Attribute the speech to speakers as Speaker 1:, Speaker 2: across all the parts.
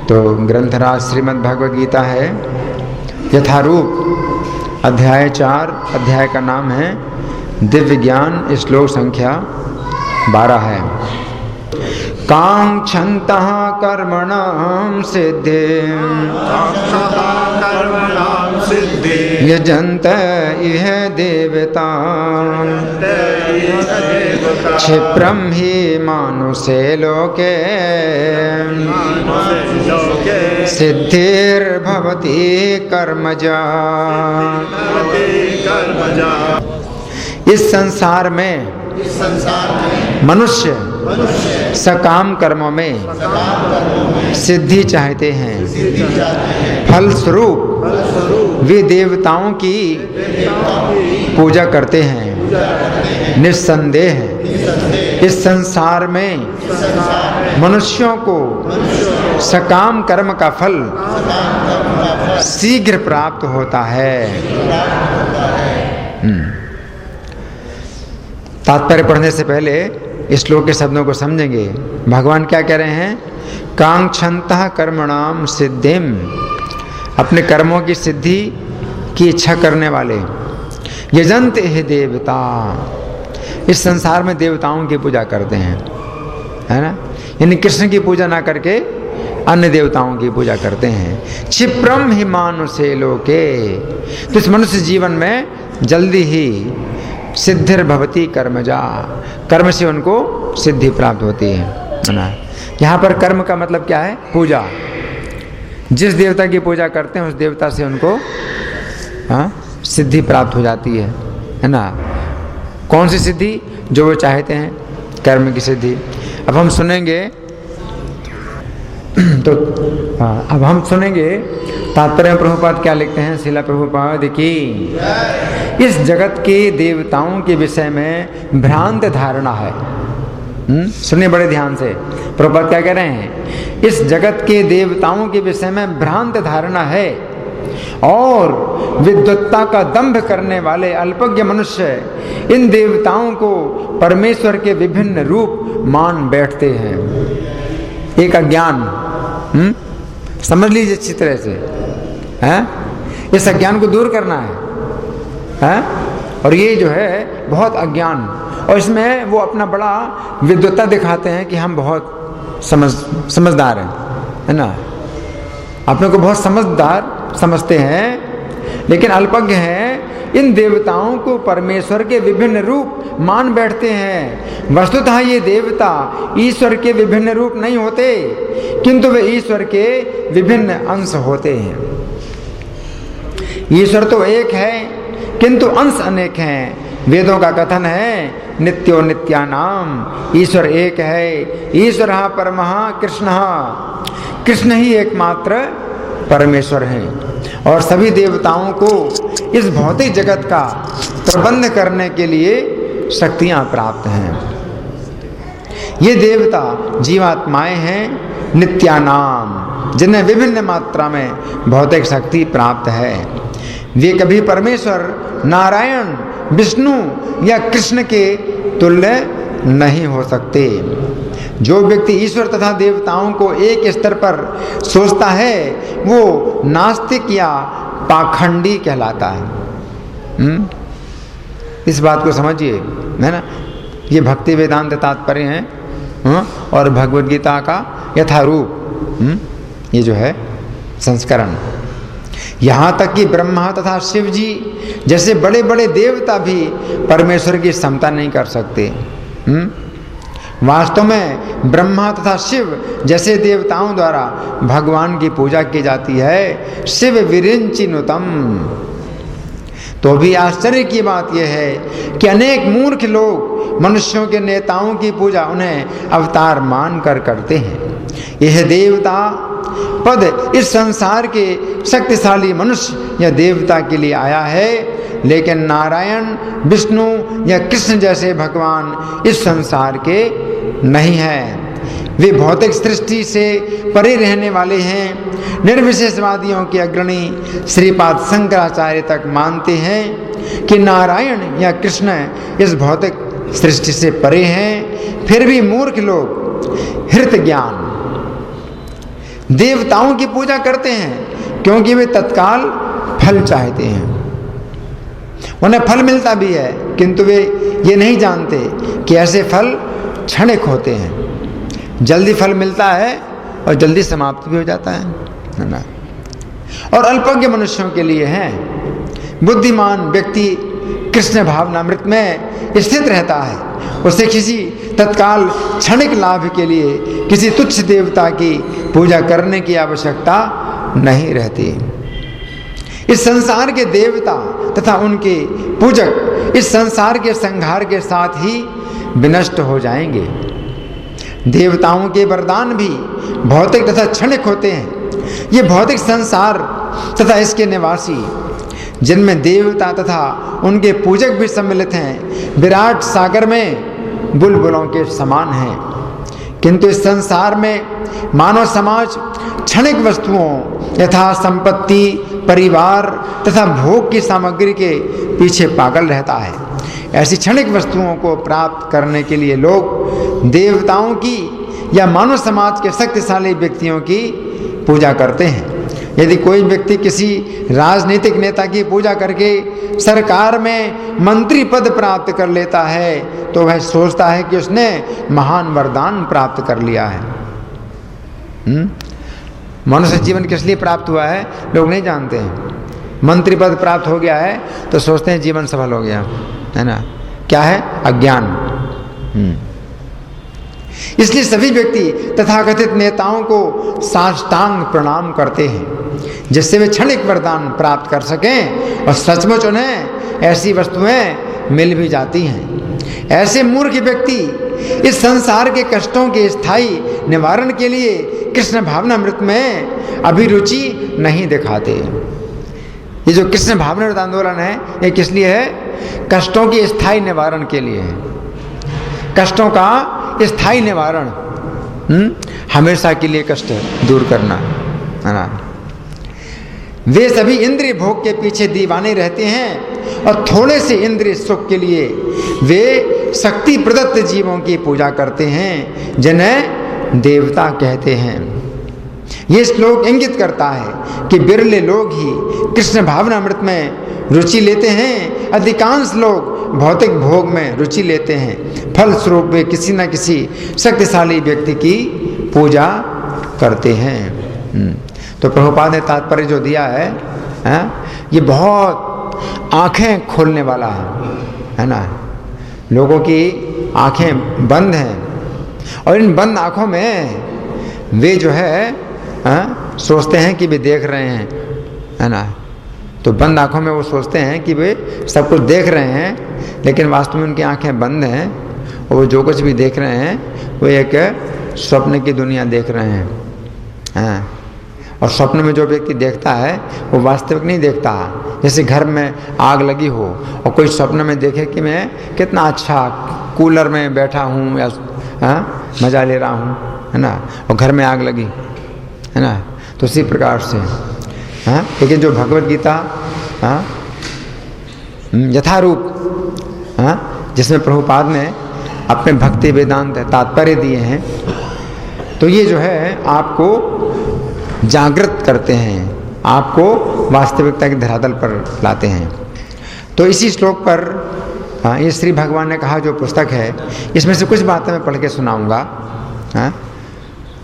Speaker 1: तो ग्रंथराज श्रीमद् भगवद गीता है यथारूप अध्याय 4, अध्याय का नाम है दिव्य ज्ञान, श्लोक संख्या 12 है। कांक्षन्तः कर्मणां सिद्धिं यजन्त इह देवतां क्षिप्रं हि मानुषे लोके सिद्धिर्भवति कर्मजा। इस संसार में मनुष्य सकाम कर्मों में सिद्धि चाहते हैं। फलस्वरूप वे देवताओं की पूजा करते हैं। निस्संदेह इस संसार में मनुष्यों को सकाम कर्म का फल शीघ्र प्राप्त होता है। तात्पर्य पढ़ने से पहले इस श्लोक के शब्दों को समझेंगे। भगवान क्या कह रहे हैं? कांक्षन्तः कर्मणाम सिद्धिम, अपने कर्मों की सिद्धि की इच्छा करने वाले। यजन्त हे देवता, इस संसार में देवताओं की पूजा करते हैं, है ना। यानी कृष्ण की पूजा ना करके अन्य देवताओं की पूजा करते हैं। क्षिप्रम हि मानुषे लोके, तो इस मनुष्य जीवन में जल्दी ही सिद्धिर्भवति कर्मजा, कर्म से उनको सिद्धि प्राप्त होती है ना। यहाँ पर कर्म का मतलब क्या है? पूजा। जिस देवता की पूजा करते हैं उस देवता से उनको सिद्धि प्राप्त हो जाती है ना। कौन सी सिद्धि? जो वो चाहते हैं, कर्म की सिद्धि। अब हम सुनेंगे तो अब हम सुनेंगे तात्पर्य में प्रभुपाद क्या लिखते हैं। श्रील प्रभुपाद की इस जगत के देवताओं के विषय में भ्रांत धारणा है। सुनिए बड़े ध्यान से, प्रभुपाद क्या कह रहे हैं? इस जगत के देवताओं के विषय में भ्रांत धारणा है और विद्वत्ता का दंभ करने वाले अल्पज्ञ मनुष्य इन देवताओं को परमेश्वर के विभिन्न रूप मान बैठते हैं। एक अज्ञान, समझ लीजिए अच्छी तरह से, हैं? इस अज्ञान को दूर करना है? और ये जो है बहुत अज्ञान, और इसमें वो अपना बड़ा विद्वत्ता दिखाते हैं कि हम बहुत समझदार हैं, है ना। अपने को बहुत समझदार समझते हैं, लेकिन अल्पज्ञ हैं। इन देवताओं को परमेश्वर के विभिन्न रूप मान बैठते हैं। वस्तुतः ये देवता ईश्वर के विभिन्न रूप नहीं होते, किंतु वे ईश्वर के विभिन्न अंश होते हैं। ईश्वर तो एक है, किंतु अंश अनेक हैं। वेदों का कथन है नित्यो नित्यानाम, ईश्वर एक है। ईश्वरः परमः कृष्णः, कृष्ण ही एकमात्र परमेश्वर हैं। और सभी देवताओं को इस भौतिक जगत का प्रबंध करने के लिए शक्तियां प्राप्त हैं। ये देवता जीवात्माएं हैं नित्यानाम, जिन्हें विभिन्न मात्रा में भौतिक शक्ति प्राप्त है। वे कभी परमेश्वर नारायण, विष्णु या कृष्ण के तुल्य नहीं हो सकते। जो व्यक्ति ईश्वर तथा देवताओं को एक स्तर पर सोचता है वो नास्तिक या पाखंडी कहलाता है। इस बात को समझिए, है ना। ये भक्ति वेदांत तात्पर्य है और भगवद गीता का यथारूप ये जो है संस्करण। यहाँ तक कि ब्रह्मा तथा शिव जी जैसे बड़े बड़े देवता भी परमेश्वर की समता नहीं कर सकते। वास्तव में ब्रह्मा तथा शिव जैसे देवताओं द्वारा भगवान की पूजा की जाती है। शिव विरिंचिनुतम। तो भी आश्चर्य की बात यह है कि अनेक मूर्ख लोग मनुष्यों के नेताओं की पूजा उन्हें अवतार मान कर करते हैं। यह देवता पद इस संसार के शक्तिशाली मनुष्य या देवता के लिए आया है, लेकिन नारायण, विष्णु या कृष्ण जैसे भगवान इस संसार के नहीं हैं। वे भौतिक सृष्टि से परे रहने वाले हैं। निर्विशेषवादियों के अग्रणी श्रीपाद शंकराचार्य तक मानते हैं कि नारायण या कृष्ण इस भौतिक सृष्टि से परे हैं। फिर भी मूर्ख लोग हृत ज्ञान देवताओं की पूजा करते हैं क्योंकि वे तत्काल फल चाहते हैं। उन्हें फल मिलता भी है, किंतु वे ये नहीं जानते कि ऐसे फल क्षणिक होते हैं। जल्दी फल मिलता है और जल्दी समाप्त भी हो जाता है ना। और अल्पज्ञ मनुष्यों के लिए है। बुद्धिमान व्यक्ति कृष्ण भावनामृत में स्थित रहता है। उसे किसी तत्काल क्षणिक लाभ के लिए किसी तुच्छ देवता की पूजा करने की आवश्यकता नहीं रहती। इस संसार के देवता तथा उनके पूजक इस संसार के संहार के साथ ही विनष्ट हो जाएंगे। देवताओं के वरदान भी भौतिक तथा क्षणिक होते हैं। ये भौतिक संसार तथा इसके निवासी, जिनमें देवता तथा उनके पूजक भी सम्मिलित हैं, विराट सागर में बुलबुलों के समान हैं। किंतु इस संसार में मानव समाज क्षणिक वस्तुओं यथा संपत्ति, परिवार तथा भोग की सामग्री के पीछे पागल रहता है। ऐसी क्षणिक वस्तुओं को प्राप्त करने के लिए लोग देवताओं की या मानव समाज के शक्तिशाली व्यक्तियों की पूजा करते हैं। यदि कोई व्यक्ति किसी राजनीतिक नेता की पूजा करके सरकार में मंत्री पद प्राप्त कर लेता है तो वह सोचता है कि उसने महान वरदान प्राप्त कर लिया है। मनुष्य जीवन किस लिए प्राप्त हुआ है लोग नहीं जानते हैं। मंत्री पद प्राप्त हो गया है तो सोचते हैं जीवन सफल हो गया, है ना। क्या है? अज्ञान। इसलिए सभी व्यक्ति तथाकथित नेताओं को साष्टांग प्रणाम करते हैं जिससे वे क्षणिक वरदान प्राप्त कर सकें और सचमुच उन्हें ऐसी वस्तुएं मिल भी जाती हैं। ऐसे मूर्ख व्यक्ति इस संसार के कष्टों के स्थायी निवारण के लिए कृष्ण भावनामृत में अभिरुचि नहीं दिखाते। ये जो कृष्ण भावनामृत आंदोलन है ये किस लिए है? कष्टों के स्थायी निवारण के लिए है। कष्टों का स्थायी निवारण, हमेशा के लिए कष्ट दूर करना, है ना। वे सभी इंद्रिय भोग के पीछे दीवाने रहते हैं और थोड़े से इंद्रिय सुख के लिए वे शक्ति प्रदत्त जीवों की पूजा करते हैं जिन्हें देवता कहते हैं। ये श्लोक इंगित करता है कि बिरले लोग ही कृष्ण भावनामृत में रुचि लेते हैं। अधिकांश लोग भौतिक भोग में रुचि लेते हैं। फल स्वरूप वे किसी न किसी शक्तिशाली व्यक्ति की पूजा करते हैं। तो प्रभुपाद ने तात्पर्य जो दिया है, ये बहुत आंखें खोलने वाला है ना। लोगों की आंखें बंद हैं और इन बंद आंखों में वे जो है सोचते हैं कि वे देख रहे हैं, है ना। तो बंद आंखों में वो सोचते हैं कि वे सब कुछ देख रहे हैं, लेकिन वास्तव में उनकी आंखें बंद हैं और वो जो कुछ भी देख रहे हैं वो एक स्वप्न की दुनिया देख रहे हैं। और स्वप्न में जो व्यक्ति देखता है वो वास्तविक नहीं देखता। जैसे घर में आग लगी हो और कोई स्वप्न में देखे कि मैं कितना अच्छा कूलर में बैठा हूँ या मज़ा ले रहा हूँ, है ना, और घर में आग लगी, है ना। तो उसी प्रकार से लेकिन जो भगवत गीता यथारूप जिसमें प्रभुपाद ने अपने भक्ति वेदांत तात्पर्य दिए हैं, तो ये जो है आपको जागृत करते हैं, आपको वास्तविकता के धरातल पर लाते हैं। तो इसी श्लोक पर ये श्री भगवान ने कहा जो पुस्तक है, इसमें से कुछ बातें मैं पढ़ के सुनाऊंगा,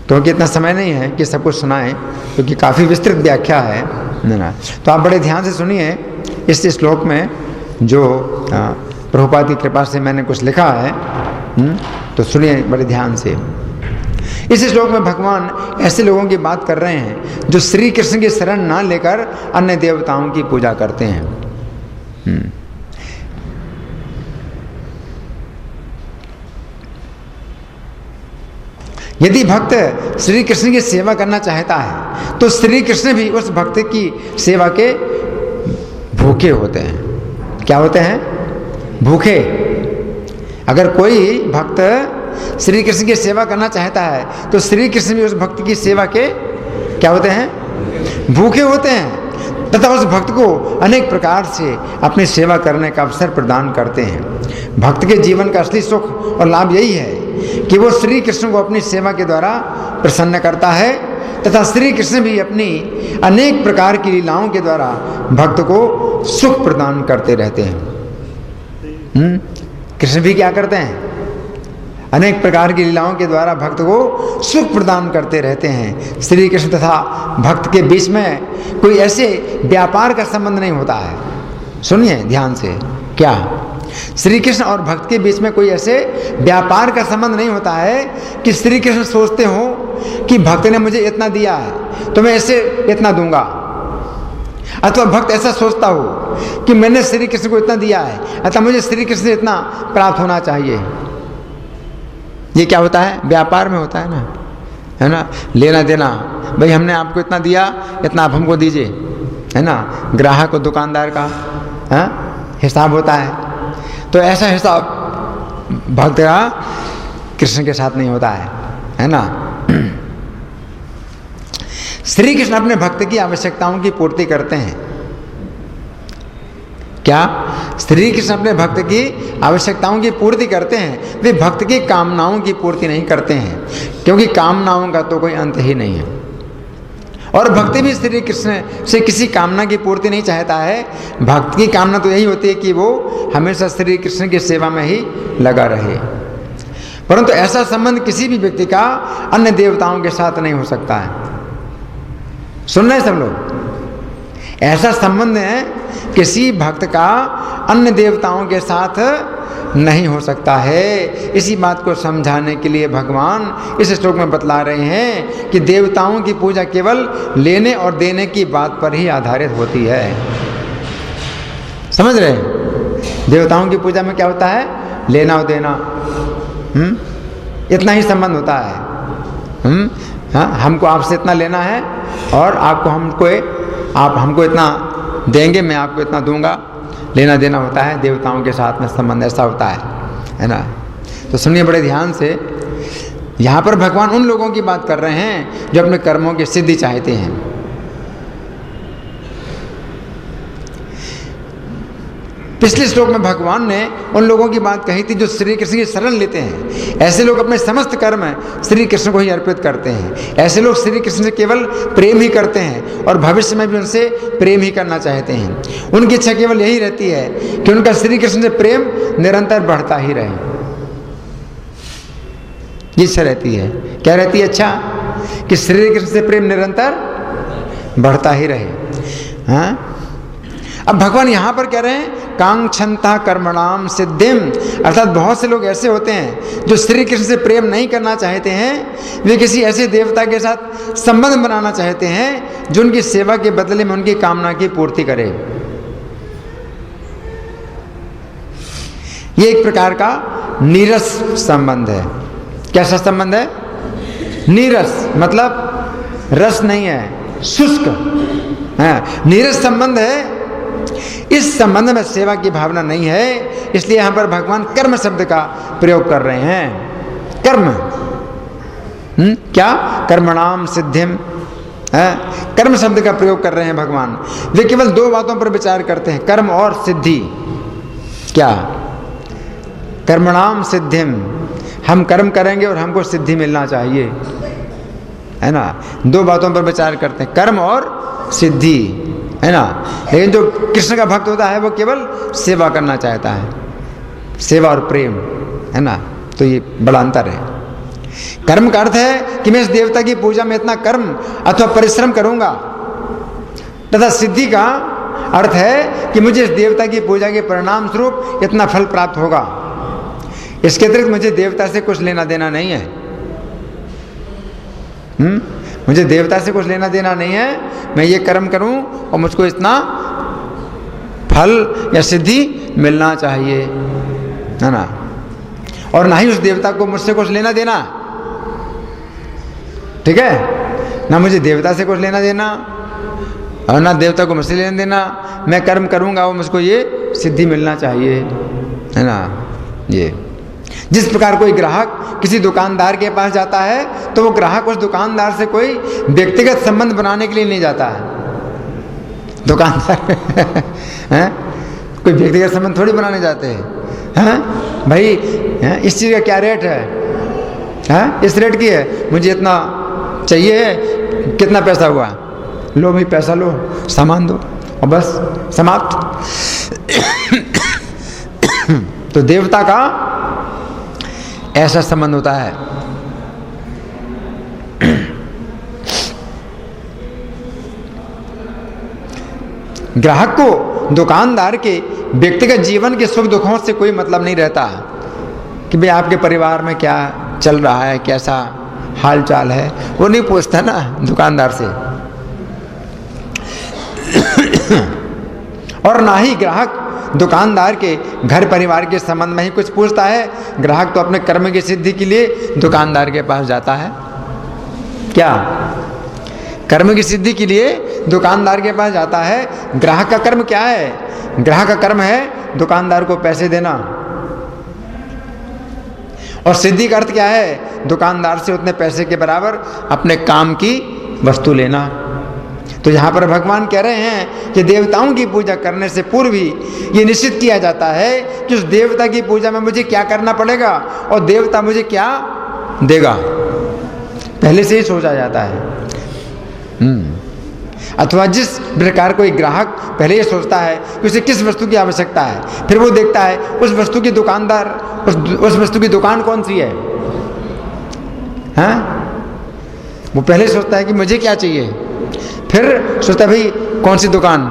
Speaker 1: क्योंकि इतना समय नहीं है कि सब कुछ सुनाएं, क्योंकि काफ़ी विस्तृत व्याख्या है ना। तो आप बड़े ध्यान से सुनिए। इस श्लोक में जो प्रभुपाद की कृपा से मैंने कुछ लिखा है, तो सुनिए बड़े ध्यान से। इस श्लोक में भगवान ऐसे लोगों की बात कर रहे हैं जो श्री कृष्ण की शरण ना लेकर अन्य देवताओं की पूजा करते हैं। यदि भक्त श्री कृष्ण की सेवा करना चाहता है तो श्री कृष्ण भी उस भक्त की सेवा के भूखे होते हैं। क्या होते हैं? भूखे। अगर कोई भक्त श्री कृष्ण की सेवा करना चाहता है तो श्री कृष्ण भी उस भक्त की सेवा के क्या होते हैं? भूखे होते हैं, तथा उस भक्त को अनेक प्रकार से अपनी सेवा करने का अवसर प्रदान करते हैं। भक्त के जीवन का असली सुख और लाभ यही है कि वो श्री कृष्ण को अपनी सेवा के द्वारा प्रसन्न करता है तथा श्री कृष्ण भी अपनी अनेक प्रकार की लीलाओं के द्वारा भक्त को सुख प्रदान करते रहते हैं। कृष्ण भी क्या करते हैं? अनेक प्रकार की लीलाओं के द्वारा भक्त को सुख प्रदान करते रहते हैं। श्री कृष्ण तथा भक्त के बीच में कोई ऐसे व्यापार का संबंध नहीं होता है। सुनिए ध्यान से, क्या श्री कृष्ण और भक्त के बीच में कोई ऐसे व्यापार का संबंध नहीं होता है कि श्री कृष्ण सोचते हो कि भक्त ने मुझे इतना दिया है तो मैं ऐसे इतना दूंगा, अथवा भक्त ऐसा सोचता हो कि मैंने श्री कृष्ण को इतना दिया है अतः मुझे श्री कृष्ण से इतना प्राप्त होना चाहिए। ये क्या होता है? व्यापार में होता है ना, है ना, लेना देना। भाई हमने आपको इतना दिया, इतना आप हमको दीजिए, है ना। ग्राहक और दुकानदार का हिसाब होता है। तो ऐसा हिसाब भक्त का कृष्ण के साथ नहीं होता है ना। श्री कृष्ण अपने भक्त की आवश्यकताओं की पूर्ति करते हैं। क्या? श्री कृष्ण अपने भक्त की आवश्यकताओं की पूर्ति करते हैं, वे भक्त की कामनाओं की पूर्ति नहीं करते हैं, क्योंकि कामनाओं का तो कोई अंत ही नहीं है। और भक्त भी श्री कृष्ण से किसी कामना की पूर्ति नहीं चाहता है। भक्त की कामना तो यही होती है कि वो हमेशा श्री कृष्ण की सेवा में ही लगा रहे। परंतु ऐसा संबंध किसी भी व्यक्ति का अन्य देवताओं के साथ नहीं हो सकता है। सुन रहे हैं सब लोग? ऐसा संबंध है किसी भक्त का अन्य देवताओं के साथ नहीं हो सकता है। इसी बात को समझाने के लिए भगवान इस श्लोक में बतला रहे हैं कि देवताओं की पूजा केवल लेने और देने की बात पर ही आधारित होती है। समझ रहे हैं? देवताओं की पूजा में क्या होता है? लेना और देना, इतना ही संबंध होता है। हाँ, हमको आपसे इतना लेना है और आप हमको इतना देंगे, मैं आपको इतना दूंगा। लेना देना होता है। देवताओं के साथ में संबंध ऐसा होता है ना। तो सुनिए बड़े ध्यान से, यहाँ पर भगवान उन लोगों की बात कर रहे हैं जो अपने कर्मों की सिद्धि चाहते हैं। पिछले श्लोक में भगवान ने उन लोगों की बात कही थी जो श्री कृष्ण की शरण लेते हैं। ऐसे लोग अपने समस्त कर्म श्री कृष्ण को ही अर्पित करते हैं। ऐसे लोग श्री कृष्ण से केवल प्रेम ही करते हैं और भविष्य में भी उनसे प्रेम ही करना चाहते हैं। उनकी इच्छा केवल यही रहती है कि उनका श्री कृष्ण से प्रेम निरंतर बढ़ता ही रहे। ये इच्छा रहती है। क्या रहती है? अच्छा, कि श्री कृष्ण से प्रेम निरंतर बढ़ता ही रहे। हाँ, अब भगवान यहाँ पर कह रहे हैं कांक्षंता कर्मणाम सिद्धिम, अर्थात बहुत से लोग ऐसे होते हैं जो श्री कृष्ण से प्रेम नहीं करना चाहते हैं। वे किसी ऐसे देवता के साथ संबंध बनाना चाहते हैं जो उनकी सेवा के बदले में उनकी कामना की पूर्ति करे। ये एक प्रकार का नीरस संबंध है। कैसा संबंध है? नीरस मतलब रस नहीं है, शुष्क है, नीरस संबंध है। इस संबंध में सेवा की भावना नहीं है, इसलिए यहां पर भगवान कर्म शब्द का प्रयोग कर रहे हैं। कर्म, क्या? कर्मणाम सिद्धिम, कर्म शब्द का प्रयोग कर रहे हैं भगवान। वे केवल दो बातों पर विचार करते हैं, कर्म और सिद्धि। क्या? कर्मणाम सिद्धिम, हम कर्म करेंगे और हमको सिद्धि मिलना चाहिए, है ना। दो बातों पर विचार करते हैं, कर्म और सिद्धि, है ना। लेकिन जो कृष्ण का भक्त होता है वो केवल सेवा करना चाहता है, सेवा और प्रेम, है ना। तो ये बड़ा अंतर है। कर्म का अर्थ है कि मैं इस देवता की पूजा में इतना कर्म अथवा परिश्रम करूंगा, तथा सिद्धि का अर्थ है कि मुझे इस देवता की पूजा के परिणाम स्वरूप इतना फल प्राप्त होगा। इसके अतिरिक्त मुझे देवता से कुछ लेना देना नहीं है। मुझे देवता से कुछ लेना देना नहीं है। मैं ये कर्म करूं और मुझको इतना फल या सिद्धि मिलना चाहिए, है ना। और ना ही उस देवता को मुझसे कुछ लेना देना, ठीक है ना। मुझे देवता से कुछ लेना देना और ना देवता को मुझसे लेना देना। मैं कर्म करूंगा वो मुझको ये सिद्धि मिलना चाहिए, है ना। ये जिस प्रकार कोई ग्राहक किसी दुकानदार के पास जाता है तो वो ग्राहक उस दुकानदार से कोई व्यक्तिगत संबंध बनाने के लिए नहीं जाता है। दुकानदार हैं, कोई व्यक्तिगत संबंध थोड़ी बनाने जाते हैं। भाई इस चीज़ का क्या रेट है? इस रेट की है, मुझे इतना चाहिए, कितना पैसा हुआ, लो भाई पैसा लो, सामान दो और बस समाप्त। तो देवता का ऐसा संबंध होता है। ग्राहक को दुकानदार के व्यक्तिगत जीवन के सुख दुखों से कोई मतलब नहीं रहता कि भाई आपके परिवार में क्या चल रहा है, कैसा हाल चाल है, वो नहीं पूछता ना दुकानदार से। और ना ही ग्राहक दुकानदार के घर परिवार के संबंध में ही कुछ पूछता है। ग्राहक तो अपने कर्म की सिद्धि के लिए दुकानदार के पास जाता है। क्या कर्म की सिद्धि के लिए दुकानदार के पास जाता है। ग्राहक का कर्म क्या है? ग्राहक का कर्म है दुकानदार को पैसे देना। और सिद्धि का अर्थ क्या है? दुकानदार से उतने पैसे के बराबर अपने काम की वस्तु लेना। तो यहाँ पर भगवान कह रहे हैं कि देवताओं की पूजा करने से पूर्व ही ये निश्चित किया जाता है कि उस देवता की पूजा में मुझे क्या करना पड़ेगा और देवता मुझे क्या देगा, पहले से ही सोचा जाता है। अथवा जिस प्रकार कोई ग्राहक पहले ये सोचता है कि उसे किस वस्तु की आवश्यकता है, फिर वो देखता है उस वस्तु की दुकानदार, उस वस्तु की दुकान कौन सी है, हाँ? वो पहले सोचता है कि मुझे क्या चाहिए, फिर सोचता है भाई कौन सी दुकान,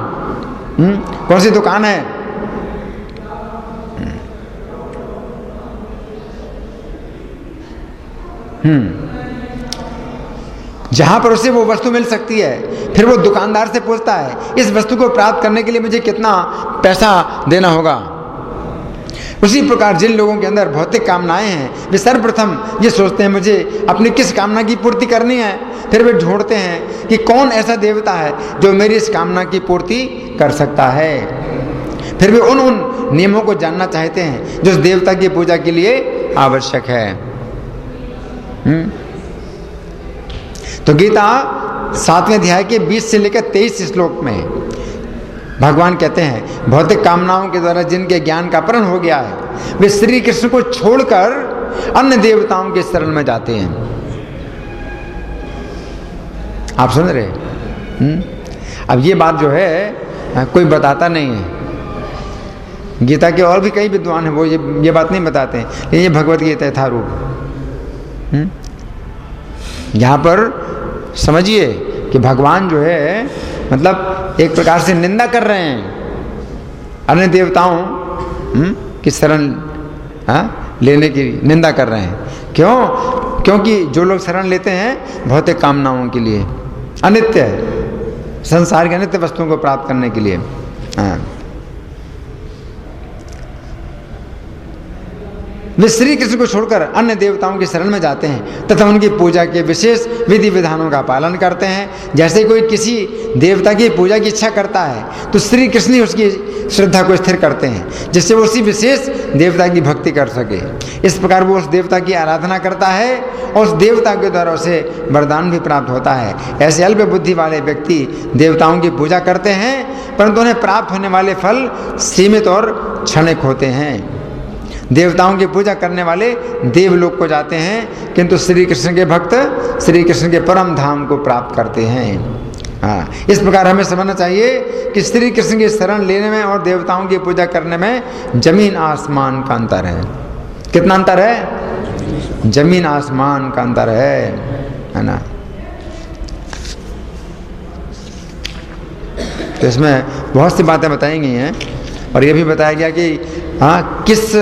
Speaker 1: कौन सी दुकान है। जहां पर उसे वो वस्तु मिल सकती है, फिर वो दुकानदार से पूछता है इस वस्तु को प्राप्त करने के लिए मुझे कितना पैसा देना होगा। उसी प्रकार जिन लोगों के अंदर भौतिक कामनाएं हैं, वे सर्वप्रथम ये सोचते हैं मुझे अपनी किस कामना की पूर्ति करनी है, फिर वे ढूंढते हैं कि कौन ऐसा देवता है जो मेरी इस कामना की पूर्ति कर सकता है। फिर वे उन नियमों को जानना चाहते हैं जो उस देवता की पूजा के लिए आवश्यक है। तो गीता 7वें अध्याय के 20 से लेकर 23 श्लोक में भगवान कहते हैं भौतिक कामनाओं के द्वारा जिनके ज्ञान का अपहरण हो गया है, वे श्री कृष्ण को छोड़कर अन्य देवताओं के शरण में जाते हैं। आप सुन रहे? अब ये बात जो है कोई बताता नहीं है। गीता के और भी कई विद्वान हैं, वो ये बात नहीं बताते हैं, लेकिन ये भगवत गीता यथारूप। यहाँ पर समझिए कि भगवान जो है मतलब एक प्रकार से निंदा कर रहे हैं, अन्य देवताओं की शरण लेने की निंदा कर रहे हैं। क्यों? क्योंकि जो लोग शरण लेते हैं भौतिक कामनाओं के लिए, अनित्य संसार के अनित्य वस्तुओं को प्राप्त करने के लिए, वे श्री कृष्ण को छोड़कर अन्य देवताओं की शरण में जाते हैं तथा उनकी पूजा के विशेष विधि विधानों का पालन करते हैं। जैसे कोई किसी देवता की पूजा की इच्छा करता है तो श्री कृष्ण ही उसकी श्रद्धा को स्थिर करते हैं जिससे वो उसी विशेष देवता की भक्ति कर सके। इस प्रकार वो उस देवता की आराधना करता है और उस देवता के द्वारा उसे वरदान भी प्राप्त होता है। ऐसे अल्प बुद्धि वाले व्यक्ति देवताओं की पूजा करते हैं परंतु उन्हें प्राप्त होने वाले फल सीमित और क्षणिक होते हैं। देवताओं की पूजा करने वाले देवलोक को जाते हैं किंतु श्री कृष्ण के भक्त श्री कृष्ण के परम धाम को प्राप्त करते हैं। इस प्रकार हमें समझना चाहिए कि श्री कृष्ण की शरण लेने में और देवताओं की पूजा करने में जमीन आसमान का अंतर है। कितना अंतर है? जमीन आसमान का अंतर है ना। तो इसमें बहुत सी बातें बताई गई हैं और ये भी बताया गया कि किस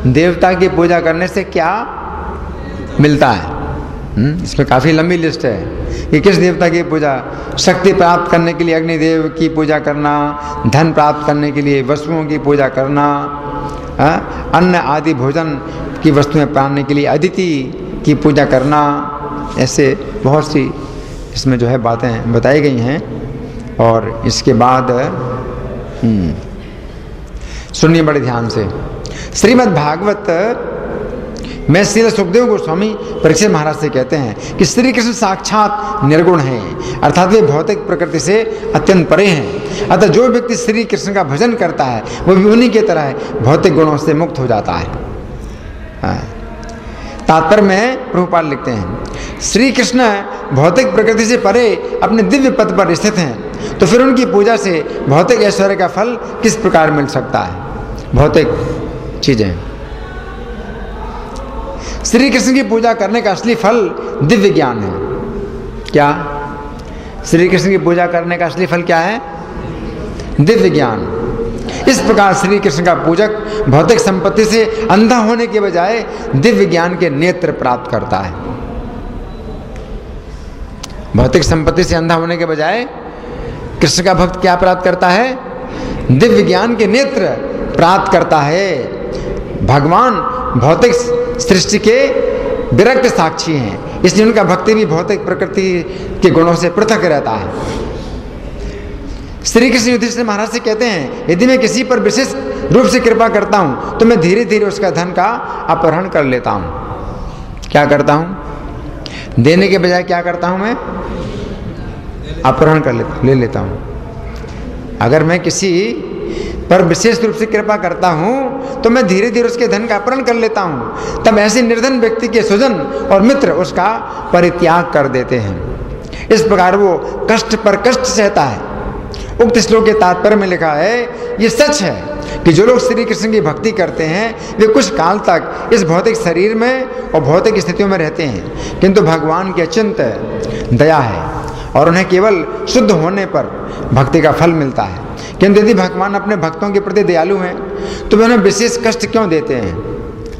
Speaker 1: देवता की पूजा करने से क्या मिलता है। इसमें काफ़ी लंबी लिस्ट है कि किस देवता की पूजा, शक्ति प्राप्त करने के लिए अग्निदेव की पूजा करना, धन प्राप्त करने के लिए वस्तुओं की पूजा करना, अन्न आदि भोजन की वस्तुएं पाने के लिए अदिति की पूजा करना। ऐसे बहुत सी इसमें जो है बातें बताई गई हैं। और इसके बाद सुनिए बड़े ध्यान से, श्रीमद् भागवत में श्री सुखदेव गोस्वामी परीक्षित महाराज से कहते हैं कि श्री कृष्ण साक्षात निर्गुण हैं, अर्थात वे भौतिक प्रकृति से अत्यंत परे हैं। अतः जो व्यक्ति श्री कृष्ण का भजन करता है वो भी उन्हीं की तरह भौतिक गुणों से मुक्त हो जाता है। तात्पर्य में प्रभुपाद लिखते हैं श्री कृष्ण भौतिक प्रकृति से परे अपने दिव्य पद पर स्थित हैं, तो फिर उनकी पूजा से भौतिक ऐश्वर्य का फल किस प्रकार मिल सकता है? भौतिक चीजें, श्री कृष्ण की पूजा करने का असली फल दिव्य ज्ञान है। क्या? श्री कृष्ण की पूजा करने का असली फल क्या है? दिव्य ज्ञान। इस प्रकार श्री कृष्ण का पूजक भौतिक संपत्ति से अंधा होने के बजाय दिव्य ज्ञान के नेत्र प्राप्त करता है। भौतिक संपत्ति से अंधा होने के बजाय कृष्ण का भक्त क्या प्राप्त करता है? दिव्य ज्ञान के नेत्र प्राप्त करता है। भगवान भौतिक सृष्टि के विरक्त साक्षी हैं, इसलिए उनका भक्ति भी भौतिक प्रकृति के गुणों से पृथक रहता है। श्री कृष्ण युधिष्ठिर महाराज से कहते हैं, यदि मैं किसी पर विशेष रूप से कृपा करता हूं तो मैं धीरे धीरे उसका धन का अपहरण कर लेता हूं। क्या करता हूं? देने के बजाय क्या करता हूं? मैं अपहरण कर ले लेता हूं। अगर मैं किसी पर विशेष रूप से कृपा करता हूं तो मैं धीरे धीरे उसके धन का अपहरण कर लेता हूं। तब ऐसे निर्धन व्यक्ति के स्वजन और मित्र उसका परित्याग कर देते हैं। इस प्रकार वो कष्ट पर कष्ट सहता है। उक्त श्लोक के तात्पर्य में लिखा है, ये सच है कि जो लोग श्री कृष्ण की भक्ति करते हैं वे कुछ काल तक इस भौतिक शरीर में और भौतिक स्थितियों में रहते हैं, किंतु भगवान की अचिंत दया है और उन्हें केवल शुद्ध होने पर भक्ति का फल मिलता है। किंतु यदि भगवान अपने भक्तों के प्रति दयालु हैं तो वे उन्हें विशेष कष्ट क्यों देते हैं?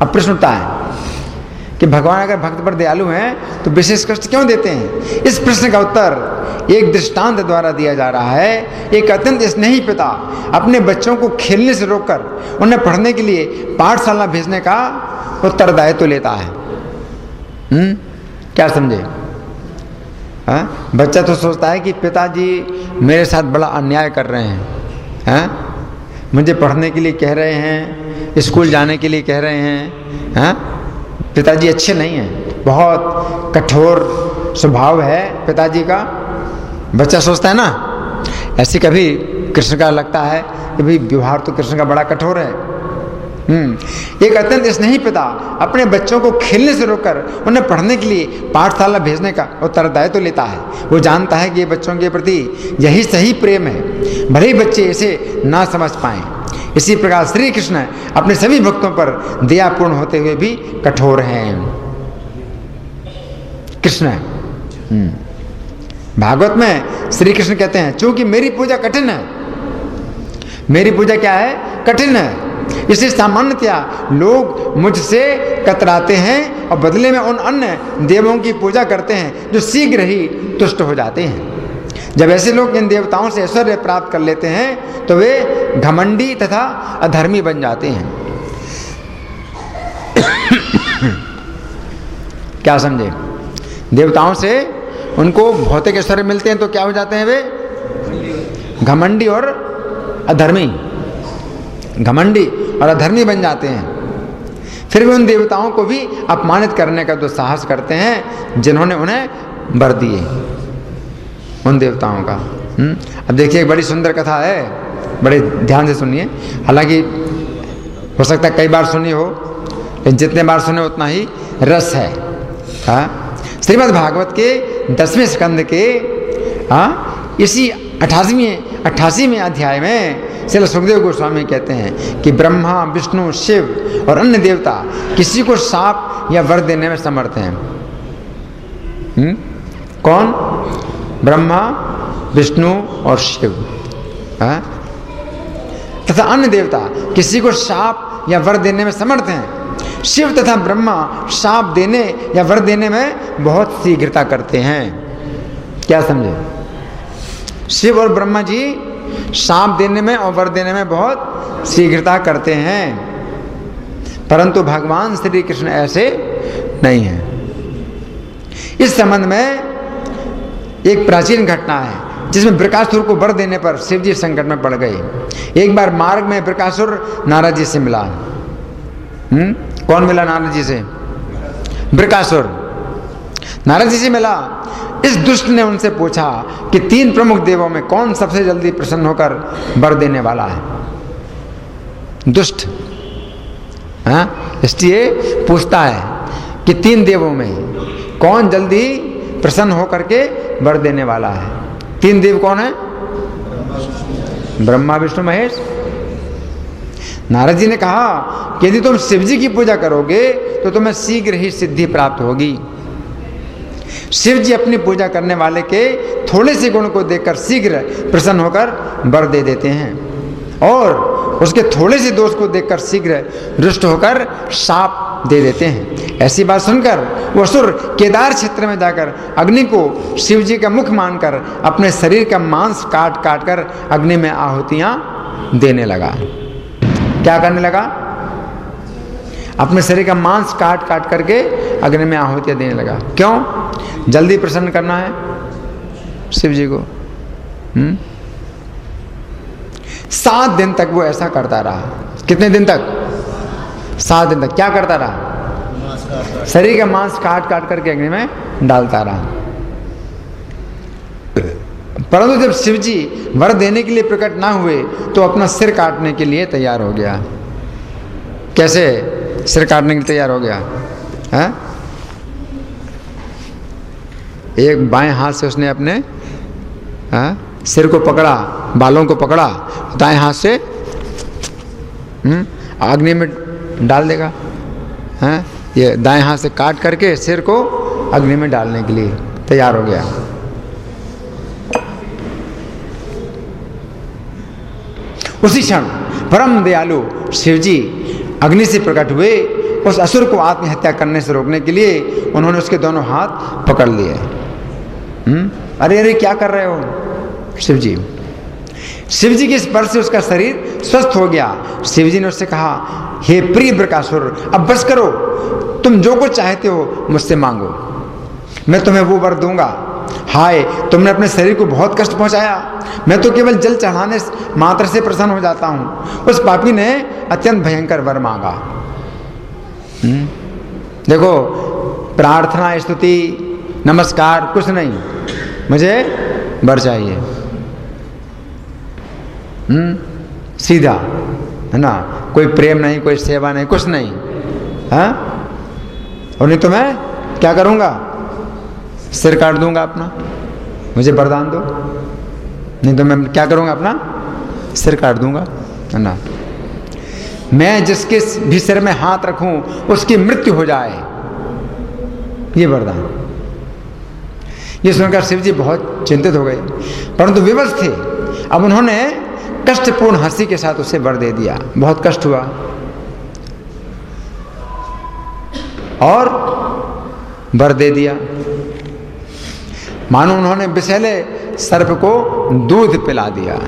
Speaker 1: अब प्रश्न उठता है कि भगवान अगर भक्त पर दयालु हैं तो विशेष कष्ट क्यों देते हैं? इस प्रश्न का उत्तर एक दृष्टांत द्वारा दिया जा रहा है। एक अत्यंत स्नेही पिता अपने बच्चों को खेलने से रोककर उन्हें पढ़ने के लिए पाठशाला भेजने का उत्तरदायित्व लेता है। क्या समझे? बच्चा तो सोचता है कि पिताजी मेरे साथ बड़ा अन्याय कर रहे हैं, मुझे पढ़ने के लिए कह रहे हैं, स्कूल जाने के लिए कह रहे हैं, पिताजी अच्छे नहीं हैं, बहुत कठोर स्वभाव है पिताजी का। बच्चा सोचता है ना। ऐसे कभी कृष्ण का लगता है कि भाई व्यवहार तो कृष्ण का बड़ा कठोर है। एक अत्यंत स्नेही पिता अपने बच्चों को खेलने से रोककर उन्हें पढ़ने के लिए पाठशाला भेजने का उत्तरदायित्व लेता है। वो जानता है कि ये बच्चों के प्रति यही सही प्रेम है, भले ही बच्चे इसे ना समझ पाएं। इसी प्रकार श्री कृष्ण अपने सभी भक्तों पर दयापूर्ण होते हुए भी कठोर हैं। कृष्ण भागवत में श्री कृष्ण कहते हैं, चूंकि मेरी पूजा कठिन है, मेरी पूजा क्या है? कठिन है, इसलिए सामान्यतया लोग मुझसे कतराते हैं और बदले में उन अन्य देवों की पूजा करते हैं जो शीघ्र ही तुष्ट हो जाते हैं। जब ऐसे लोग इन देवताओं से ऐश्वर्य प्राप्त कर लेते हैं तो वे घमंडी तथा अधर्मी बन जाते हैं। क्या समझे? देवताओं से उनको भौतिक ऐश्वर्य मिलते हैं तो क्या हो जाते हैं? वे घमंडी और अधर्मी, घमंडी और अधर्मी बन जाते हैं। फिर वे उन देवताओं को भी अपमानित करने का दुस्साहस करते हैं जिन्होंने उन्हें वर दिए, उन देवताओं का। अब देखिए, एक बड़ी सुंदर कथा है, बड़े ध्यान से सुनिए। हालांकि हो सकता है कई बार सुनी हो, लेकिन जितने बार सुने उतना ही रस है। श्रीमद् भागवत के 10वें स्कंद के इसी 88वें अध्याय में श्रील सुखदेव गोस्वामी कहते हैं कि ब्रह्मा, विष्णु, शिव और अन्य देवता किसी को शाप या वर देने में समर्थ हैं। कौन? ब्रह्मा, विष्णु और शिव तथा अन्य देवता किसी को शाप या वर देने में समर्थ हैं। शिव तथा ब्रह्मा शाप देने या वर देने में बहुत शीघ्रता करते हैं। क्या समझे? शिव और ब्रह्मा जी शाप देने में और वर देने में बहुत शीघ्रता करते हैं, परंतु भगवान श्री कृष्ण ऐसे नहीं हैं। इस संबंध में एक प्राचीन घटना है जिसमें बृकासुर को वर देने पर शिव जी संकट में पड़ गए। एक बार मार्ग में बृकासुर नारद जी से मिला। कौन मिला नारद जी से? बृकासुर नारद जी से मिला। इस दुष्ट ने उनसे पूछा कि 3 प्रमुख देवों में कौन सबसे जल्दी प्रसन्न होकर वर देने वाला है? दुष्ट इसलिए पूछता है कि 3 देवों में कौन जल्दी प्रसन्न होकर के वर देने वाला है। 3 देव कौन है? ब्रह्मा, विष्णु, महेश। नारद जी ने कहा कि यदि तुम शिव जी की पूजा करोगे तो तुम्हें शीघ्र ही सिद्धि प्राप्त होगी। शिव जी अपनी पूजा करने वाले के थोड़े से गुण को देखकर शीघ्र प्रसन्न होकर वर दे देते हैं और उसके थोड़े से दोष को देखकर शीघ्र रुष्ट होकर शाप दे देते हैं। ऐसी बात सुनकर वो असुर केदार क्षेत्र में जाकर अग्नि को शिव जी का मुख मानकर अपने शरीर का मांस काट काट कर अग्नि में आहुतियां देने लगा। क्या करने लगा? अपने शरीर का मांस काट काट करके अग्नि में आहुतियां देने लगा। क्यों? जल्दी प्रसन्न करना है शिव जी को। 7 दिन तक वो ऐसा करता रहा। कितने दिन तक? 7 दिन तक। क्या करता रहा? शरीर का मांस काट काट करके अग्नि में डालता रहा। परंतु जब शिव जी वर देने के लिए प्रकट ना हुए तो अपना सिर काटने के लिए तैयार हो गया। कैसे सिर काटने के लिए तैयार हो गया है? एक बाएं हाथ से उसने अपने सिर को पकड़ा, बालों को पकड़ा, दाएं हाथ से अग्नि में डाल देगा। हैं? ये दाएं हाथ से काट करके सिर को अग्नि में डालने के लिए तैयार हो गया। उसी क्षण परम दयालु शिवजी अग्नि से प्रकट हुए। उस असुर को आत्महत्या करने से रोकने के लिए उन्होंने उसके दोनों हाथ पकड़ लिए। अरे अरे क्या कर रहे हो शिवजी? शिवजी के स्पर्श से उसका शरीर स्वस्थ हो गया। शिवजी ने उससे कहा, हे प्रिय बृकासुर, अब बस करो, तुम जो कुछ चाहते हो मुझसे मांगो, मैं तुम्हें वो वर दूंगा। हाय, तुमने अपने शरीर को बहुत कष्ट पहुंचाया, मैं तो केवल जल चढ़ाने मात्र से प्रसन्न हो जाता हूं। उस पापी ने अत्यंत भयंकर वर मांगा। देखो, प्रार्थना, स्तुति, नमस्कार कुछ नहीं, मुझे वर चाहिए। सीधा है ना, कोई प्रेम नहीं, कोई सेवा नहीं, कुछ नहीं है। और नहीं तो मैं क्या करूंगा? सिर काट दूंगा अपना, मुझे वरदान दो। नहीं तो मैं क्या करूंगा? अपना सिर काट दूंगा, है ना। मैं जिसके भी सिर में हाथ रखूं उसकी मृत्यु हो जाए, ये वरदान। ये सुनकर शिव जी बहुत चिंतित हो गए, परंतु विवश थे। अब उन्होंने कष्टपूर्ण हंसी के साथ उसे वर दे दिया। बहुत कष्ट हुआ और वर दे दिया। मानो उन्होंने विषैले सर्प को दूध पिला दिया।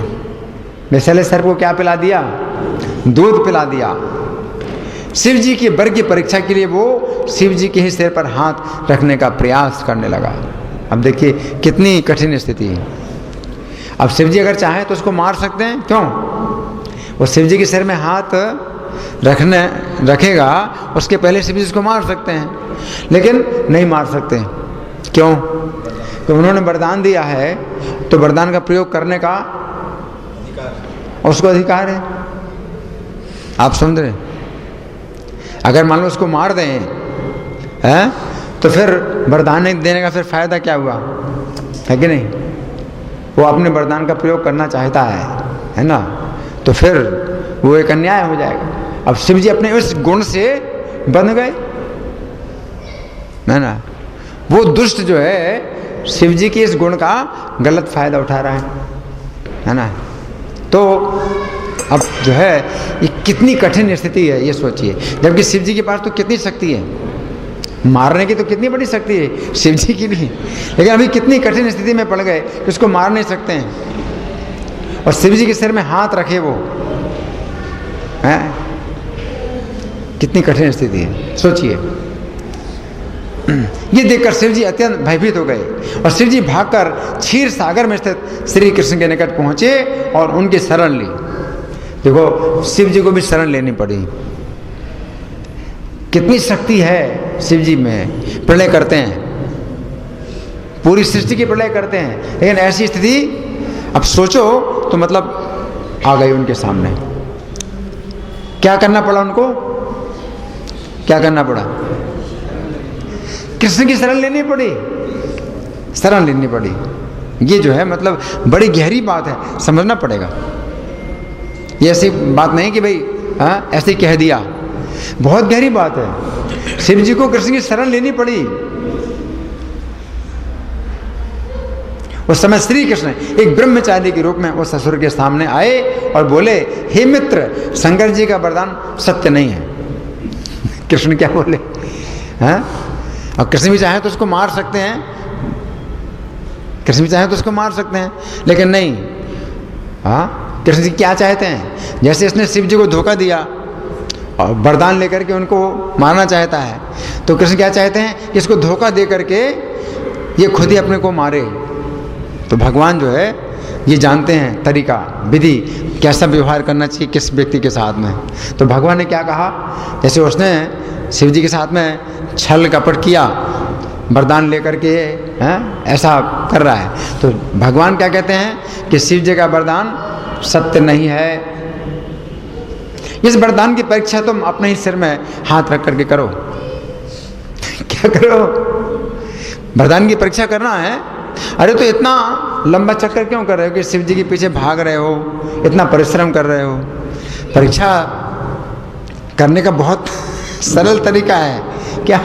Speaker 1: विषैले सर्प को क्या पिला दिया? दूध पिला दिया। शिव जी के वर की परीक्षा के लिए वो शिव जी के ही सिर पर हाथ रखने का प्रयास करने लगा। अब देखिए कितनी कठिन स्थिति है। अब शिव जी अगर चाहे तो उसको मार सकते हैं, क्यों? वो शिव जी के सिर में हाथ रखेगा, उसके पहले शिव जी उसको मार सकते हैं, लेकिन नहीं मार सकते। क्यों? तो उन्होंने वरदान दिया है तो वरदान का प्रयोग करने का उसको अधिकार है। आप समझ रहे? अगर मान लो उसको मार दें हैं, तो फिर वरदान नहीं देने का फिर फायदा क्या हुआ? है कि नहीं? वो अपने वरदान का प्रयोग करना चाहता है ना, तो फिर वो एक अन्याय हो जाएगा। अब शिव जी अपने उस गुण से बन गए, है ना। वो दुष्ट जो है शिव जी के इस गुण का गलत फायदा उठा रहा है ना। तो अब जो है ये कितनी कठिन स्थिति है, ये सोचिए। जबकि शिव जी के पास तो कितनी शक्ति है, मारने की तो कितनी बड़ी शक्ति है शिव जी की भी, लेकिन अभी कितनी कठिन स्थिति में पड़ गए कि उसको मार नहीं सकते हैं। और शिव जी के सिर में हाथ रखे वो हैं, कितनी कठिन स्थिति है, सोचिए। ये देखकर शिव जी अत्यंत भयभीत हो गए और शिव जी भागकर क्षीर सागर में स्थित श्री कृष्ण के निकट पहुंचे और उनकी शरण ली। देखो शिव जी को भी शरण लेनी पड़ी। कितनी शक्ति है शिव जी में, प्रलय करते हैं, पूरी सृष्टि की प्रलय करते हैं। लेकिन ऐसी स्थिति अब सोचो तो मतलब आ गई उनके सामने। क्या करना पड़ा उनको? क्या करना पड़ा? कृष्ण की शरण लेनी पड़ी, शरण लेनी पड़ी। ये जो है मतलब बड़ी गहरी बात है, समझना पड़ेगा। ये ऐसी बात नहीं कि भाई हाँ ऐसे ही कह दिया, बहुत गहरी बात है। शिव जी को कृष्ण की शरण लेनी पड़ी। उस समय श्री कृष्ण एक ब्रह्मचारी के रूप में उस असुर के सामने आए और बोले, हे मित्र, शंकर जी का वरदान सत्य नहीं है। कृष्ण क्या बोले हैं? और कृष्ण भी चाहे तो उसको मार सकते हैं, कृष्ण भी चाहे तो उसको मार सकते हैं, लेकिन नहीं। हाँ, कृष्ण जी क्या चाहते हैं? जैसे इसने शिव जी को धोखा दिया और वरदान लेकर के उनको मारना चाहता है, तो कृष्ण क्या चाहते हैं कि इसको धोखा दे करके ये खुद ही अपने को मारे। तो भगवान जो है ये जानते हैं तरीका, विधि, कैसा व्यवहार करना चाहिए किस व्यक्ति के साथ में। तो भगवान ने क्या कहा, जैसे उसने शिव जी के साथ में छल कपट किया, वरदान लेकर के ऐसा कर रहा है, तो भगवान क्या कहते हैं कि शिव जी का वरदान सत्य नहीं है। इस वरदान की परीक्षा तुम अपने ही सिर में हाथ रख करके करो। क्या करो? वरदान की परीक्षा करना है। अरे तो इतना लंबा चक्कर क्यों कर रहे हो कि शिव जी के पीछे भाग रहे हो, इतना परिश्रम कर रहे हो? परीक्षा करने का बहुत सरल तरीका है क्या?